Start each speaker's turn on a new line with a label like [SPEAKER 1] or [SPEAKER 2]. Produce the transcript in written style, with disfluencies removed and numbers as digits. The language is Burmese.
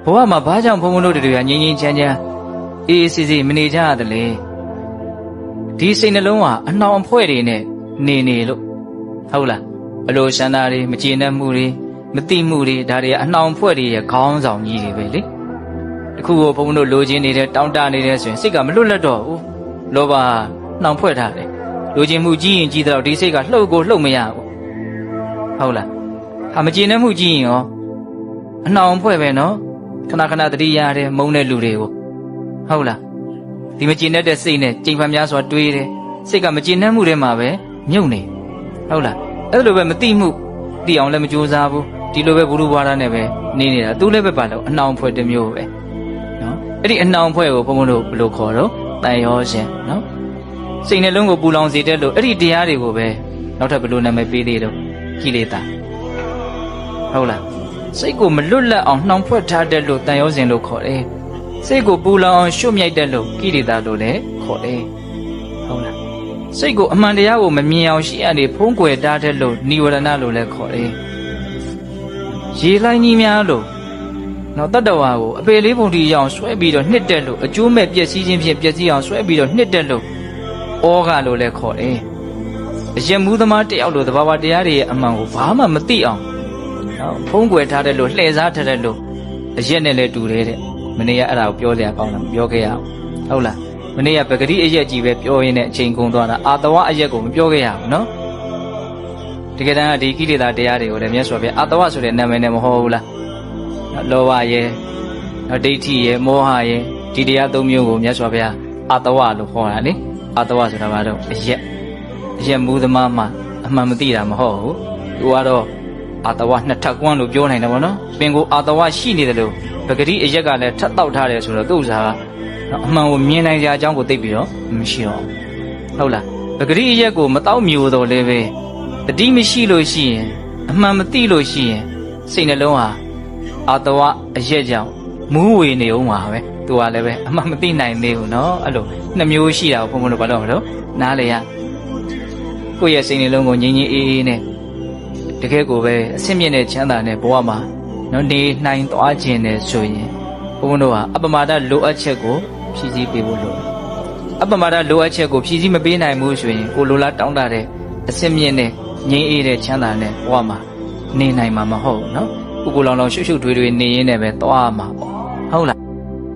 [SPEAKER 1] ဘဝမှာဘာကြောင့်ဘုံဘုံတို့တွေကငြိမ်းငြိမ်းချမ်းချမ်းအေးအေးဆေးဆေးမနေကြရတယ်လေဒီစိတ်နှလုံးဟာအနှောင်အဖွဲ့တွေနဲ့နေလို့ဟုတ်လားအလိုရှမ်းသားတွေမကျေနပ်မှုတွေမတိမှုတွေဒါတွေအနှောင်အဖွဲ့တွေရဲ့ခေါင်းဆောင်ကြီးတွေပဲလေတခုကိုဘုံဘုံတို့လိုချင်နေတဲ့တောင်းတနေတဲ့ဆိုရင်စိတ်ကမလွတ်လပ်တော့ဘူးလောဘနှောင်ဖွဲ့ထားတယ်လိုချင်မှုကြီးရင်ကြီးတော့ဒီစိတ်ကလှုပ်ကိုလှုပ်မရဘူးဟုတ်လားဟာမကျေနပ်မှုကြီးရင်ရောအနှောင်ဖွဲ့ပဲနော်ခဏခဏတတိယရတယ်မုန်းတဲ့လူတွေကိုဟုတ်လားဒီမကျေနပ်တဲ့စိတ်နဲ့ကြိမ်ဖန်များစွာတွေးတယ်စိတ်ကမကျေနပ်မှုတွေမှာပဲမြုပ်နေဟုတ်လားအဲ့လိုပဲမတိမှုတိအောင်လည်းမကြိုးစားဘူးဒီလိုပဲဘုရုဘွားသားနဲ့ပဲနေနေတာသူလည်းပဲပါလို့အနှောင်ဖွဲ့တစ်မျိုးပဲနော်အဲ့ဒီအနှောင်ဖွဲ့ကိုဘုံဘုံတို့ဘယ်လိုခေါ်တော့တန်ရောရှင်နော်စိတ်နှလုံးကိုပူလောင်စေတဲ့လို့အဲ့ဒီတရားတွေကိုပဲနောက်ထပ်ဘယ်လိုနာမည်ပေးသေးတော့ကိလေသာဟုတ်လားစိတ်ကိုမလွတ်လပ်အောင်နှောင်ဖွဲ့ထားတဲ့လို့တန်ရောစဉ်လို့ခေါ်တယ်စိတ်ကိုပူလောင်အောင်ရှုမြိုက်တဲ့လို့ကိလေသာလို့လည်းခေါ်တယ်ဟုတ်လားစိတ်ကိုအမှန်တရားကိုမမြင်အောင်ရှိရနေဖုံးကွယ်ထားတဲ့လို့နိဝရဏလို့လည်းခေါ်တယ်ရေလိုင်းကြီးများလို့နော်တတ္တဝါကိုအပေလေးပုံတီအောင်ဆွဲပြီးတော့နှစ်တက်လို့အကျိုးမဲ့ပျက်စီးခြင်းဖြင့်ပျက်စီးအောင်ဆွဲပြီးတော့နှစ်တက်လို့ဩဃလို့လည်းခေါ်တယ်အယက်မှုသမားတယောက်လို့သဘာဝတရားတွေရဲ့အမှန်ကိုဘာမှမသိအောင်နော်ဖုံးကွယ်ထားတဲ့လို့လှည့်စားထားတဲ့လို့အယက်နဲ့လည်းတူတယ်တဲ့မနေ့ကအဲ့ဒါကိုပြောစရာကောင်းလားမပြောခဲ့ရအောင်ဟုတ်လားမနေ့ကပဂတိအယက်ကြီးပဲပြောရင်းနဲ့အချိန်ကုန်သွားတာအာတဝအယက်ကိုမပြောခဲ့ရဘူးနော်တကယ်တမ်းကဒီကိလေသာတရားတွေကိုလည်းမြတ်စွာဘုရားအာတဝဆိုတဲ့နာမည်နဲ့မဟုတ်ဘူးလားလောဘရဲ့ဒိဋ္ဌိရဲ့မောဟရဲ့ဒီတရားသုံးမျိုးကိုမြတ်စွာဘုရားအာတဝလို့ခေါ်တာလေအာတဝဆိုတာဘာတော့အယက်မူသမားမှအမှန်မသိတာမဟုတ်ဘူးသူကတော့အာတဝနှစ်ထပ်ကွန်းလို့ပြောနိုင်တယ်ဗောနော်ပင်ကိုအာတဝရှိနေတယ်လို့ပဂတိအယက်ကလည်းထပ်တောက်ထားတယ်ဆိုတော့သူ့ဥစားကအမှန်ကိုမြင်နိုင်ကြအကြောင်းကိုသိပြီးတော့မရှိတော့ဟုတ်လားပဂတိအရက်ကိုမတောက်မျိုးတော့လည်းပဲတတိမရှိလို့ရှိရင်အမှန်မသိလို့ရှိရင်စိတ်နှလုံးဟာအာတဝအရက်ကြောင့်မူးဝေနေအောင်ပါပဲသူကလည်းပဲအမှန်မသိနိုင်သေးဘူးနော်အဲ့လိုနှစ်မျိုးရှိတာကိုဘုံဘုံတို့ဘာလို့မလို့နားလေရကိုယ့်ရဲ့စိတ်နှလုံးကိုငြိမ်းငြိမ်းအေးအေးနဲ့တကယ်ကိုပဲအဆင့်မြင့်တဲ့ချမ်းသာတဲ့ဘဝမှာနော်နေနိုင်သွားခြင်းနဲ့ဆိုရင်ဘုံဘုံတို့ဟာအပမဒလိုအပ်ချက်ကိုဖြည့်ဆည်းပေးဖို့လိုအပမဒလိုအပ်ချက်ကိုဖြည့်ဆည်းမပေးနိုင်ဘူးဆိုရင်ကိုလိုလားတောင်းတတဲ့အဆင့်မြင့်တဲ့ငြိမ်းအေးတဲ့ချမ်းသာတဲ့ဘဝမှာနေနိုင်မှာမဟုတ်နော်ကိုလောင်လောင်ရှုပ်ရှုပ်ထွေးထွေးနေရင်းနဲ့ပဲသွားမှာပေါ့ဟုတ်လား